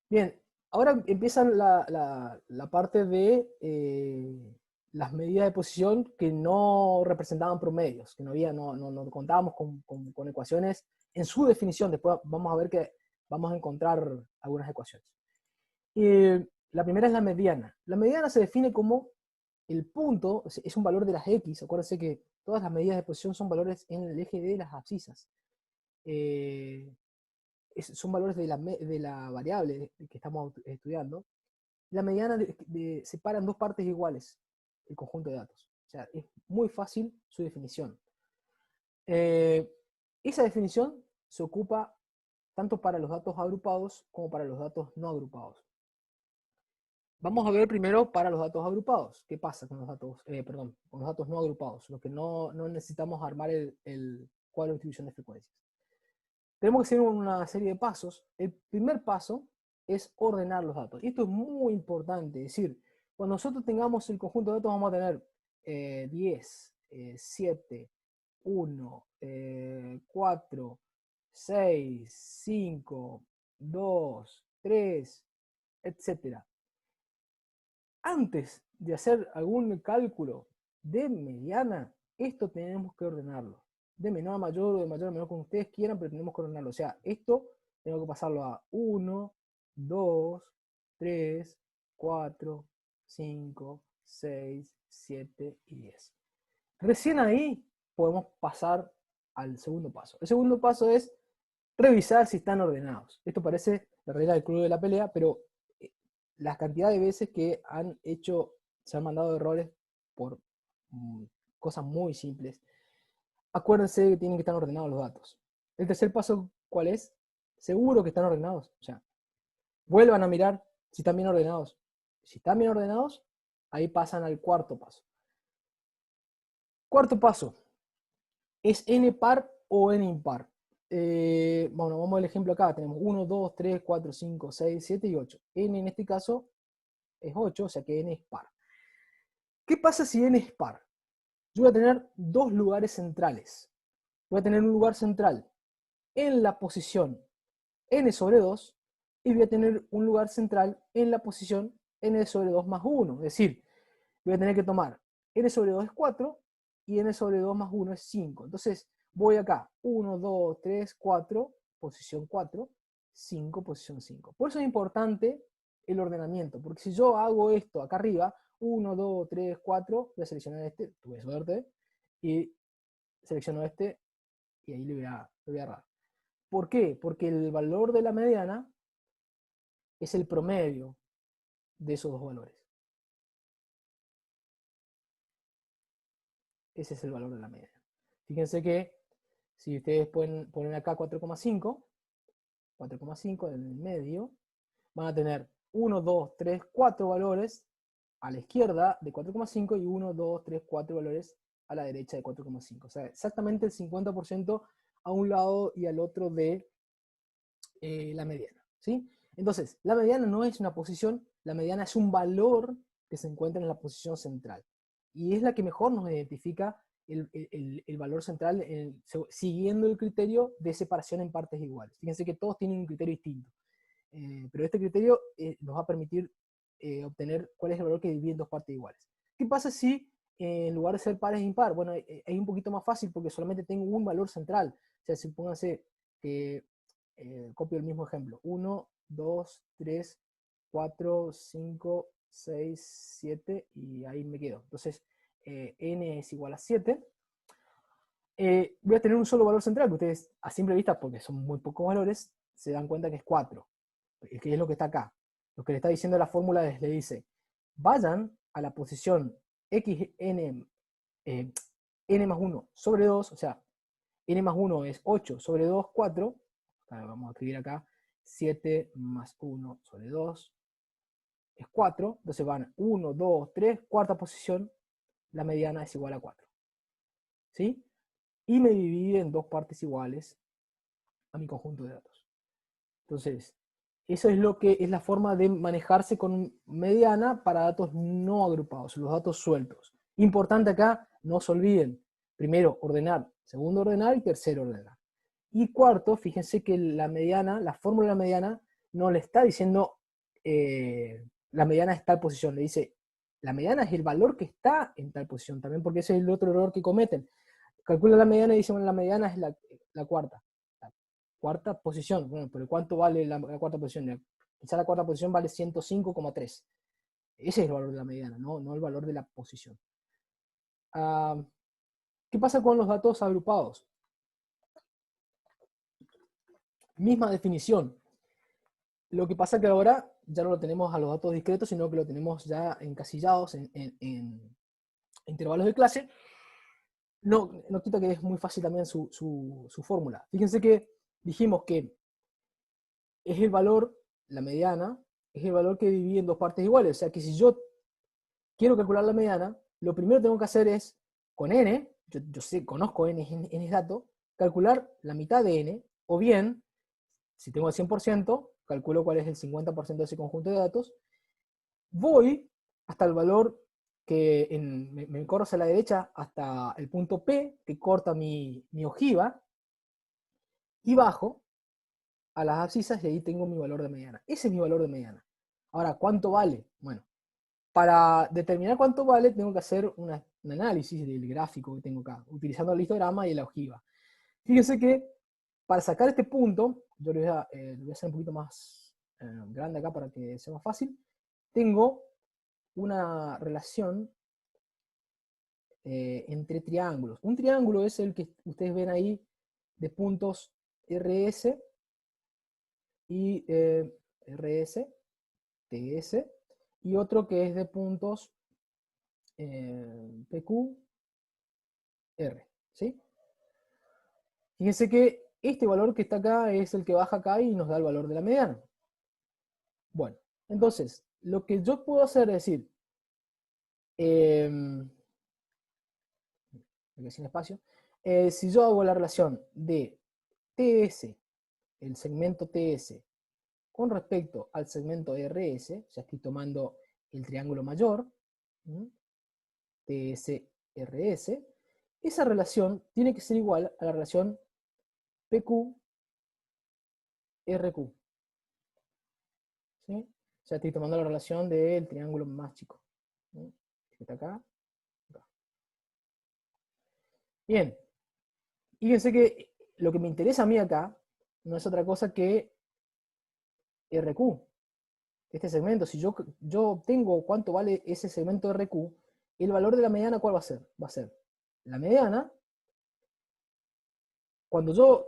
Bien, ahora empieza la parte de las medidas de posición que no representaban promedios, que no contábamos con ecuaciones en su definición. Después vamos a ver que vamos a encontrar algunas ecuaciones. La primera es la mediana. La mediana se define como el punto, es un valor de las X. Acuérdense que todas las medidas de posición son valores en el eje de las abscisas. Son valores de la variable que estamos estudiando. La mediana separa en dos partes iguales el conjunto de datos. O sea, es muy fácil su definición. Esa definición se ocupa tanto para los datos agrupados como para los datos no agrupados. Vamos a ver primero para los datos agrupados. ¿Qué pasa con los datos, con los datos no agrupados? Los que no necesitamos armar el cuadro de distribución de frecuencias. Tenemos que hacer una serie de pasos. El primer paso es ordenar los datos. Y esto es muy importante. Es decir, cuando nosotros tengamos el conjunto de datos, vamos a tener 10, 7, 1, 4, 6, 5, 2, 3, etc. Antes de hacer algún cálculo de mediana, esto tenemos que ordenarlo. De menor a mayor o de mayor a menor como ustedes quieran, pero tenemos que ordenarlo. O sea, esto tengo que pasarlo a 1, 2, 3, 4, 5, 6, 7 y 10. Recién ahí podemos pasar al segundo paso. El segundo paso es revisar si están ordenados. Esto parece la regla del club de la pelea, pero las cantidades de veces que se han mandado errores por cosas muy simples. Acuérdense que tienen que estar ordenados los datos. El tercer paso, ¿cuál es? Seguro que están ordenados. O sea, vuelvan a mirar si están bien ordenados. Si están bien ordenados, ahí pasan al cuarto paso. Cuarto paso, ¿es n par o n impar? Bueno, vamos al ejemplo acá. Tenemos 1, 2, 3, 4, 5, 6, 7 y 8. N en este caso es 8, o sea que n es par. ¿Qué pasa si n es par? Yo voy a tener dos lugares centrales. Voy a tener un lugar central en la posición n sobre 2 y voy a tener un lugar central en la posición n sobre 2 más 1. Es decir, voy a tener que tomar n sobre 2 es 4 y n sobre 2 más 1 es 5. Entonces voy acá, 1, 2, 3, 4, posición 4, 5, posición 5. Por eso es importante el ordenamiento, porque si yo hago esto acá arriba, 1, 2, 3, 4, voy a seleccionar este, tuve suerte, y selecciono este, y ahí le voy a agarrar. ¿Por qué? Porque el valor de la mediana es el promedio de esos dos valores. Ese es el valor de la mediana. Fíjense que si ustedes ponen acá 4,5, 4,5 en el medio, van a tener 1, 2, 3, 4 valores a la izquierda de 4,5 y 1, 2, 3, 4 valores a la derecha de 4,5. O sea, exactamente el 50% a un lado y al otro de la mediana. ¿Sí? Entonces, la mediana no es una posición, la mediana es un valor que se encuentra en la posición central. Y es la que mejor nos identifica el valor central siguiendo el criterio de separación en partes iguales. Fíjense que todos tienen un criterio distinto. Pero este criterio nos va a permitir obtener cuál es el valor que divide en dos partes iguales. ¿Qué pasa si en lugar de ser par es impar? Bueno, es un poquito más fácil porque solamente tengo un valor central. O sea, supónganse que copio el mismo ejemplo. 1, 2, 3, 4, 5, 6, 7 y ahí me quedo. Entonces, n es igual a 7. Voy a tener un solo valor central que ustedes a simple vista, porque son muy pocos valores, se dan cuenta que es 4, que es lo que está acá. Lo que le está diciendo la fórmula es, le dice, vayan a la posición xn, n más 1 sobre 2, o sea, n más 1 es 8 sobre 2, 4, vamos a escribir acá, 7 más 1 sobre 2 es 4, entonces van 1, 2, 3, cuarta posición, la mediana es igual a 4. ¿Sí? Y me divide en dos partes iguales a mi conjunto de datos. Entonces, eso es lo que es la forma de manejarse con mediana para datos no agrupados, los datos sueltos. Importante acá, no se olviden, primero ordenar, segundo ordenar y tercero ordenar. Y cuarto, fíjense que la mediana, la fórmula de la mediana, no le está diciendo la mediana es tal posición, le dice la mediana es el valor que está en tal posición, también porque ese es el otro error que cometen. Calcula la mediana y dicen, bueno, la mediana es la cuarta. La cuarta posición. Bueno, pero ¿cuánto vale la cuarta posición? Quizá la cuarta posición vale 105,3. Ese es el valor de la mediana, no el valor de la posición. ¿Qué pasa con los datos agrupados? Misma definición. Lo que pasa que ahora ya no lo tenemos a los datos discretos, sino que lo tenemos ya encasillados en intervalos de clase. No quita que es muy fácil también su fórmula. Fíjense que dijimos que es el valor, la mediana, es el valor que divide en dos partes iguales. O sea que si yo quiero calcular la mediana, lo primero que tengo que hacer es, con n, yo sé, conozco n es dato, calcular la mitad de n, o bien, si tengo el 100%, calculo cuál es el 50% de ese conjunto de datos, voy hasta el valor que me corro hacia la derecha hasta el punto P, que corta mi ojiva, y bajo a las abscisas y ahí tengo mi valor de mediana. Ese es mi valor de mediana. Ahora, ¿cuánto vale? Bueno, para determinar cuánto vale tengo que hacer un análisis del gráfico que tengo acá, utilizando el histograma y la ojiva. Fíjense que para sacar este punto, yo lo voy a hacer un poquito más grande acá para que sea más fácil, tengo una relación entre triángulos. Un triángulo es el que ustedes ven ahí de puntos RS y RS, TS, y otro que es de puntos PQ, R. ¿Sí? Fíjense que este valor que está acá es el que baja acá y nos da el valor de la mediana. Bueno, entonces, lo que yo puedo hacer es decir, sin espacio, si yo hago la relación de TS, el segmento TS, con respecto al segmento RS, ya estoy tomando el triángulo mayor, TS-RS, esa relación tiene que ser igual a la relación PQ-RQ. ¿Sí? O sea, estoy tomando la relación del triángulo más chico. ¿Sí? Que está acá. Bien. Y fíjense que lo que me interesa a mí acá no es otra cosa que RQ. Este segmento, si yo obtengo cuánto vale ese segmento RQ, el valor de la mediana, ¿cuál va a ser? Va a ser la mediana, cuando yo,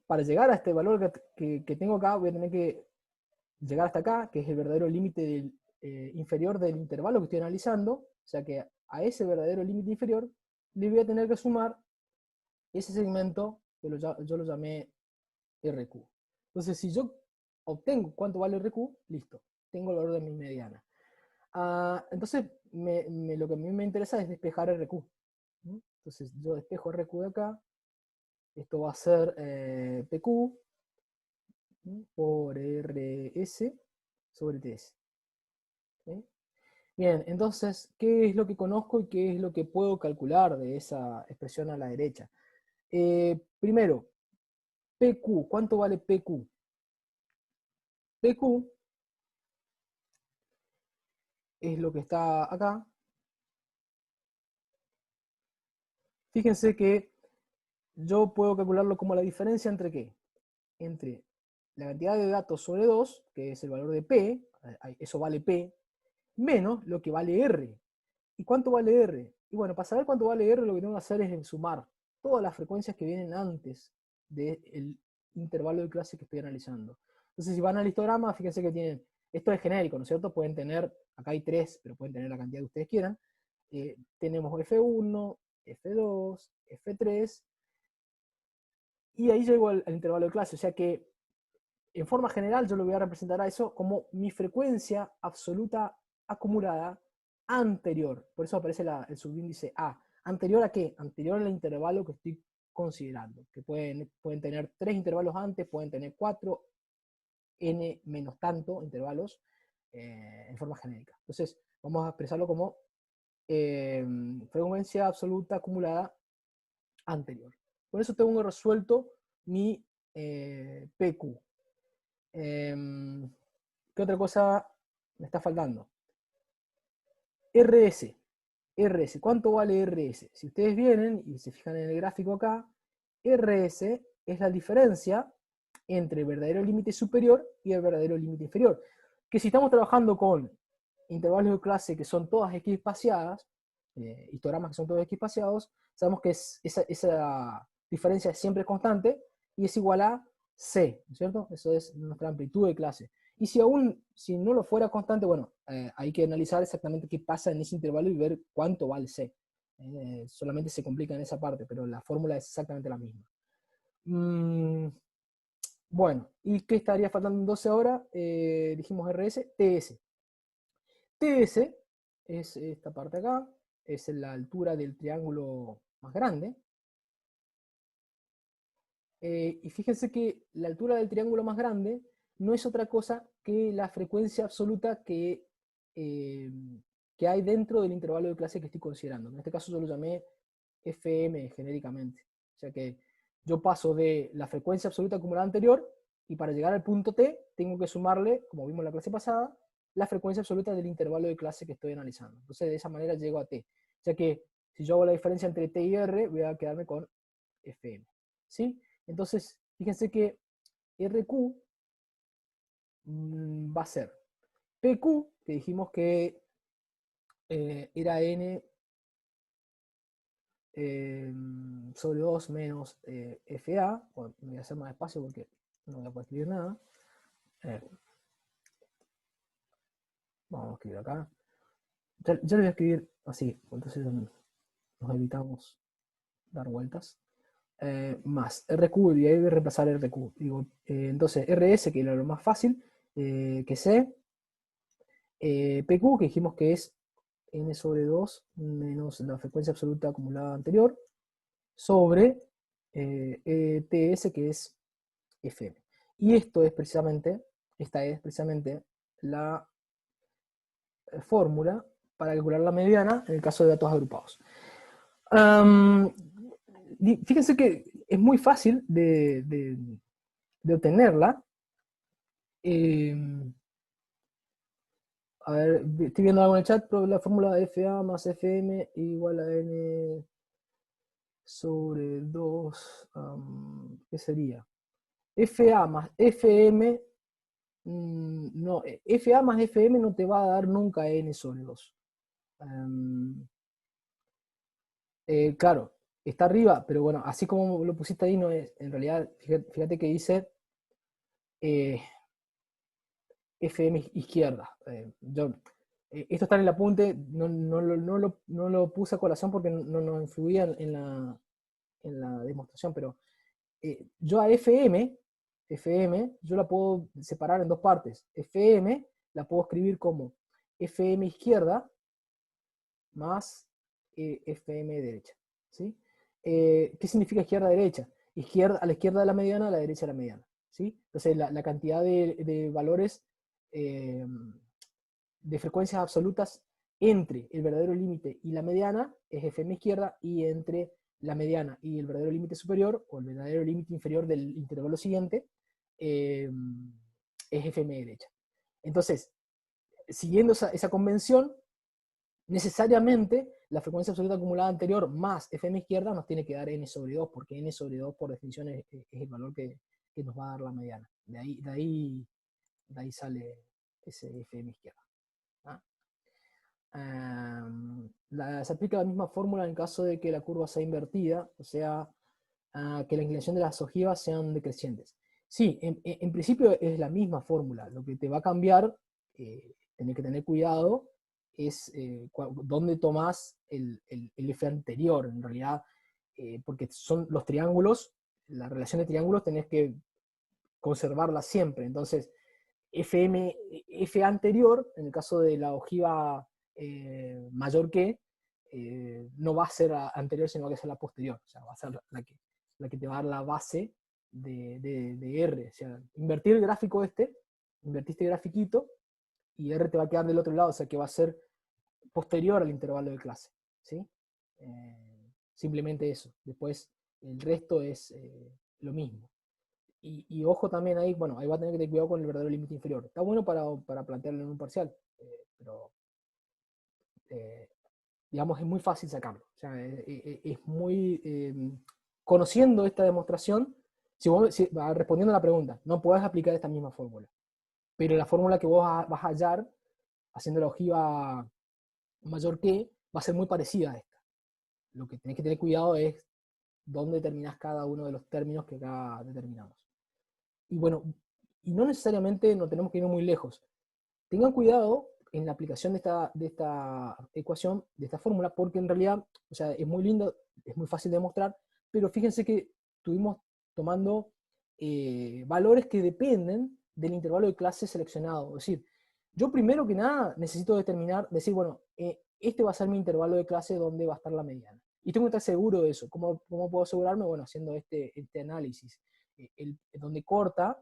para llegar a este valor que tengo acá, voy a tener que llegar hasta acá, que es el verdadero límite inferior del intervalo que estoy analizando, o sea que a ese verdadero límite inferior le voy a tener que sumar ese segmento que yo lo llamé RQ. Entonces, si yo obtengo cuánto vale RQ, listo, tengo el valor de mi mediana. Entonces, lo que a mí me interesa es despejar RQ. Entonces, yo despejo RQ de acá, esto va a ser PQ por RS sobre TS. ¿Sí? Bien, entonces, ¿qué es lo que conozco y qué es lo que puedo calcular de esa expresión a la derecha? Primero, PQ, ¿cuánto vale PQ? PQ es lo que está acá. Fíjense que yo puedo calcularlo como la diferencia entre ¿qué? Entre la cantidad de datos sobre 2, que es el valor de P, eso vale P, menos lo que vale R. ¿Y cuánto vale R? Y bueno, para saber cuánto vale R, lo que tengo que hacer es sumar todas las frecuencias que vienen antes del intervalo de clase que estoy analizando. Entonces, si van al histograma, fíjense que tienen, esto es genérico, ¿no es cierto? Pueden tener, acá hay 3, pero pueden tener la cantidad que ustedes quieran. Tenemos F1, F2, F3, y ahí llego al intervalo de clase. O sea que, en forma general, yo lo voy a representar a eso como mi frecuencia absoluta acumulada anterior. Por eso aparece el subíndice A. ¿Anterior a qué? Anterior al intervalo que estoy considerando. Que pueden tener 3 intervalos antes, pueden tener 4, n menos tanto intervalos en forma genérica. Entonces, vamos a expresarlo como frecuencia absoluta acumulada anterior. Por eso tengo resuelto mi PQ. ¿Qué otra cosa me está faltando? RS. RS. ¿Cuánto vale RS? Si ustedes vienen y se fijan en el gráfico acá, RS es la diferencia entre el verdadero límite superior y el verdadero límite inferior. Que si estamos trabajando con intervalos de clase que son todas X espaciadas, histogramas que son todos X espaciados, sabemos que esa diferencia es siempre constante y es igual a C, ¿no es cierto? Eso es nuestra amplitud de clase. Y si no lo fuera constante, bueno, hay que analizar exactamente qué pasa en ese intervalo y ver cuánto vale C. Solamente se complica en esa parte, pero la fórmula es exactamente la misma. Bueno, ¿y qué estaría faltando entonces ahora? Dijimos RS, TS. TS es esta parte acá, es la altura del triángulo más grande. Y fíjense que la altura del triángulo más grande no es otra cosa que la frecuencia absoluta eh, que hay dentro del intervalo de clase que estoy considerando. En este caso yo lo llamé FM genéricamente. O sea que yo paso de la frecuencia absoluta acumulada anterior y para llegar al punto T tengo que sumarle, como vimos en la clase pasada, la frecuencia absoluta del intervalo de clase que estoy analizando. Entonces de esa manera llego a T. O sea que si yo hago la diferencia entre T y R, voy a quedarme con FM. ¿Sí? Entonces, fíjense que RQ va a ser PQ, que dijimos que era N sobre 2 menos FA. Bueno, me voy a hacer más despacio porque no voy a poder escribir nada. Vamos a escribir acá. Ya lo voy a escribir así, entonces nos evitamos dar vueltas. Más RQ, y ahí voy a reemplazar RQ. Digo, entonces RS, que era lo más fácil, que C, PQ, que dijimos que es N sobre 2 menos la frecuencia absoluta acumulada anterior, sobre TS, que es FM. Y esta es precisamente la fórmula para calcular la mediana en el caso de datos agrupados. Fíjense que es muy fácil de obtenerla. A ver, estoy viendo algo en el chat, pero la fórmula de FA más FM igual a N sobre 2, ¿qué sería? FA más FM, no, FA más FM no te va a dar nunca N sobre 2. Claro, está arriba, pero bueno, así como lo pusiste ahí, no es. En realidad, fíjate que dice FM izquierda. Esto está en el apunte, no lo puse a colación porque no influía en la demostración, pero yo a FM, yo la puedo separar en dos partes. FM la puedo escribir como FM izquierda más FM derecha. ¿Sí? ¿Qué significa izquierda-derecha? A la izquierda de la mediana, a la derecha de la mediana. ¿Sí? Entonces la cantidad de valores de frecuencias absolutas entre el verdadero límite y la mediana es FM izquierda, y entre la mediana y el verdadero límite superior o el verdadero límite inferior del intervalo siguiente es FM derecha. Entonces, siguiendo esa convención, necesariamente la frecuencia absoluta acumulada anterior más FM izquierda nos tiene que dar N sobre 2, porque N sobre 2 por definición es el valor que nos va a dar la mediana. De ahí sale ese FM izquierda. Se aplica la misma fórmula en caso de que la curva sea invertida, o sea, que la inclinación de las ojivas sean decrecientes. Sí, en principio es la misma fórmula. Lo que te va a cambiar, tener que tener cuidado, es dónde tomás el F anterior, en realidad, porque son los triángulos, la relación de triángulos tenés que conservarla siempre. Entonces, F anterior, en el caso de la ojiva mayor que, no va a ser anterior, sino que va a ser la posterior. O sea, va a ser la que te va a dar la base de R. O sea, invertir el gráfico invertiste el grafiquito, y R te va a quedar del otro lado, o sea que va a ser posterior al intervalo de clase. ¿Sí? Simplemente eso. Después el resto es lo mismo. y ojo también ahí, bueno, ahí va a tener que tener cuidado con el verdadero límite inferior. Está bueno para plantearlo en un parcial, pero eh, digamos es muy fácil sacarlo. O sea, es muy... conociendo esta demostración, respondiendo a la pregunta, no puedes aplicar esta misma fórmula, pero la fórmula que vos vas a hallar haciendo la ojiva mayor que va a ser muy parecida a esta. Lo que tenés que tener cuidado es dónde determinás cada uno de los términos que acá determinamos. Y bueno, y no necesariamente no tenemos que ir muy lejos. Tengan cuidado en la aplicación de esta ecuación, de esta fórmula, porque en realidad, o sea, es muy lindo, es muy fácil de demostrar, pero fíjense que estuvimos tomando valores que dependen del intervalo de clase seleccionado. Es decir, yo primero que nada necesito determinar, decir, bueno, este va a ser mi intervalo de clase donde va a estar la mediana. Y tengo que estar seguro de eso. ¿Cómo puedo asegurarme? Bueno, haciendo este análisis. Donde corta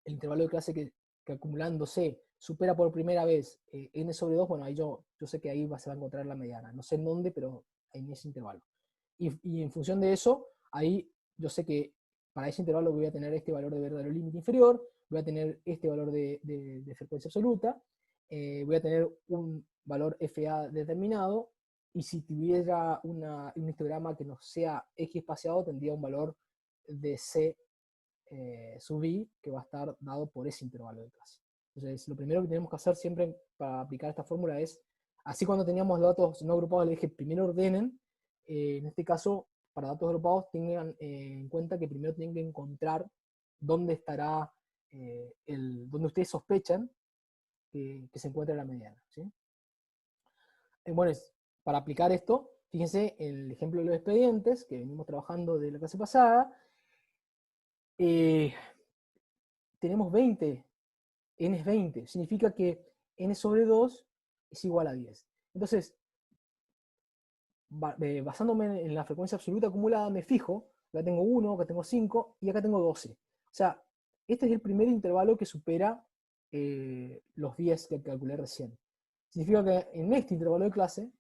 el intervalo de clase que acumulándose supera por primera vez n sobre 2, bueno, ahí yo sé que ahí se va a encontrar la mediana. No sé en dónde, pero en ese intervalo. Y en función de eso, ahí yo sé que para ese intervalo voy a tener este valor de verdadero límite inferior, voy a tener este valor de frecuencia absoluta, voy a tener un valor FA determinado, y si tuviera un histograma que no sea X espaciado, tendría un valor de C sub I que va a estar dado por ese intervalo de clase. Entonces, lo primero que tenemos que hacer siempre para aplicar esta fórmula es, así cuando teníamos datos no agrupados, le dije primero ordenen, en este caso, para datos agrupados, tengan en cuenta que primero tienen que encontrar dónde estará, donde ustedes sospechan que se encuentra la mediana. ¿Sí? Bueno, para aplicar esto, fíjense el ejemplo de los expedientes que venimos trabajando de la clase pasada. Tenemos 20, n es 20, significa que n sobre 2 es igual a 10. Entonces, basándome en la frecuencia absoluta acumulada, me fijo, acá tengo 1, acá tengo 5 y acá tengo 12. O sea, este es el primer intervalo que supera los 10 que calculé recién. Significa que en este intervalo de clase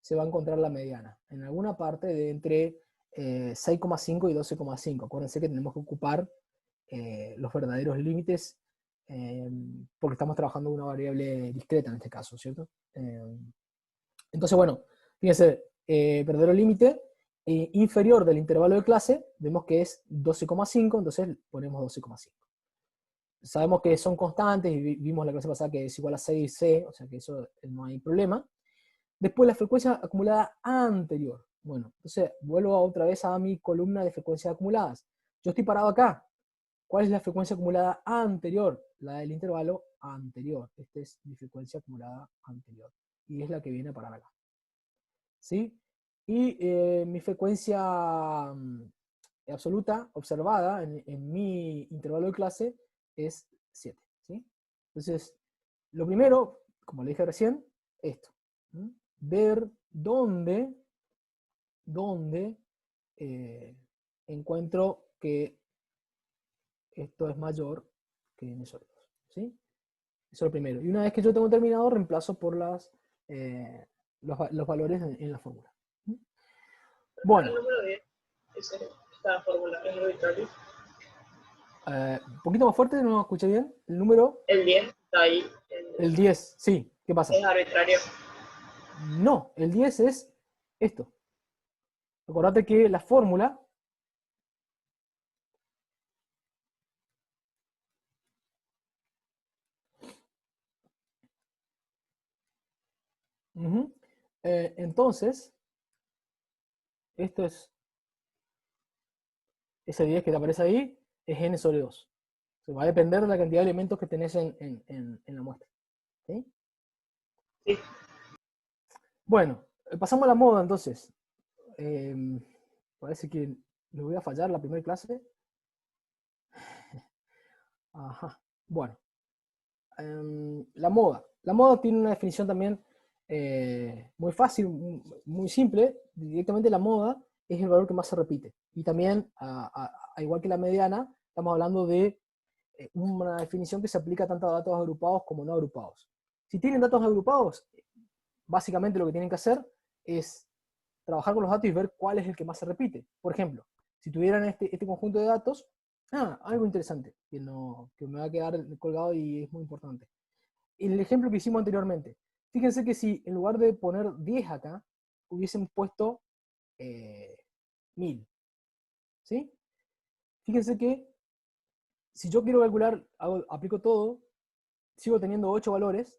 se va a encontrar la mediana, en alguna parte de entre 6,5 y 12,5. Acuérdense que tenemos que ocupar los verdaderos límites porque estamos trabajando con una variable discreta en este caso, ¿cierto? Entonces, bueno, fíjense, verdadero límite inferior del intervalo de clase, vemos que es 12,5, entonces ponemos 12,5. Sabemos que son constantes y vimos la clase pasada que es igual a 6C, o sea que eso no hay problema. Después la frecuencia acumulada anterior. Bueno, entonces vuelvo otra vez a mi columna de frecuencias acumuladas. Yo estoy parado acá. ¿Cuál es la frecuencia acumulada anterior? La del intervalo anterior. Esta es mi frecuencia acumulada anterior. Y es la que viene a parar acá. ¿Sí? Y mi frecuencia absoluta observada en mi intervalo de clase es 7. ¿Sí? Entonces, lo primero, como le dije recién, esto. Ver dónde encuentro que esto es mayor que n sobre 2. ¿Sí? Eso es lo primero. Y una vez que yo tengo terminado, reemplazo por los valores en la fórmula. Bueno. El número 10 es esta fórmula, es arbitrario. Un poquito más fuerte, no escuché bien. El número. El 10 está ahí. El 10, sí. ¿Qué pasa? Es arbitrario. No, el 10 es esto. Acordate que la fórmula entonces, esto es ese 10 que te aparece ahí, es n sobre 2. Se va a depender de la cantidad de elementos que tenés en la muestra. ¿Sí? Sí. Bueno, pasamos a la moda entonces. Parece que me voy a fallar la primera clase. Ajá. Bueno. La moda. La moda tiene una definición también muy fácil, muy simple. Directamente la moda es el valor que más se repite. Y también, igual que la mediana, estamos hablando de una definición que se aplica tanto a datos agrupados como no agrupados. Si tienen datos agrupados, básicamente lo que tienen que hacer es trabajar con los datos y ver cuál es el que más se repite. Por ejemplo, si tuvieran este conjunto de datos, Algo interesante que me va a quedar colgado y es muy importante. El ejemplo que hicimos anteriormente. Fíjense que si en lugar de poner 10 acá, hubiesen puesto 1000. ¿Sí? Fíjense que si yo quiero calcular, aplico todo, sigo teniendo 8 valores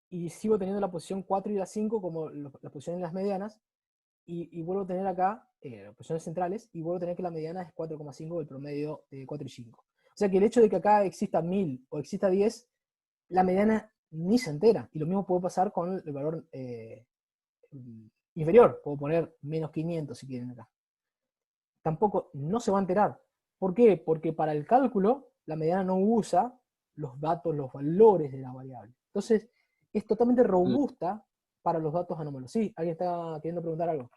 y sigo teniendo la posición 4 y la 5 como las posiciones en las medianas, y vuelvo a tener acá las posiciones centrales, y vuelvo a tener que la mediana es 4,5, el promedio de 4 y 5. O sea que el hecho de que acá exista 1000 o exista 10, la mediana ni se entera. Y lo mismo puede pasar con el valor inferior. Puedo poner menos 500 si quieren acá. Tampoco no se va a enterar. ¿Por qué? Porque para el cálculo la mediana no usa los datos, los valores de la variable. Entonces, es totalmente robusta para los datos anómalos. Sí, alguien está queriendo preguntar algo.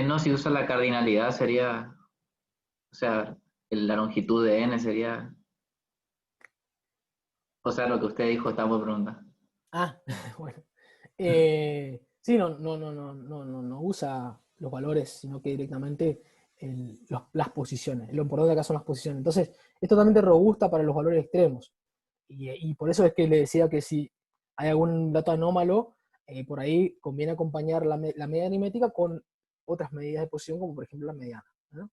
No, si usa la cardinalidad sería, o sea, la longitud de n sería, o sea, lo que usted dijo, está por preguntar. Bueno. Sí, no usa los valores, sino que directamente las posiciones. Lo importante acá son las posiciones. Entonces, es totalmente robusta para los valores extremos. Y por eso es que le decía que si hay algún dato anómalo, por ahí conviene acompañar la medida aritmética con otras medidas de posición, como por ejemplo la mediana, ¿no?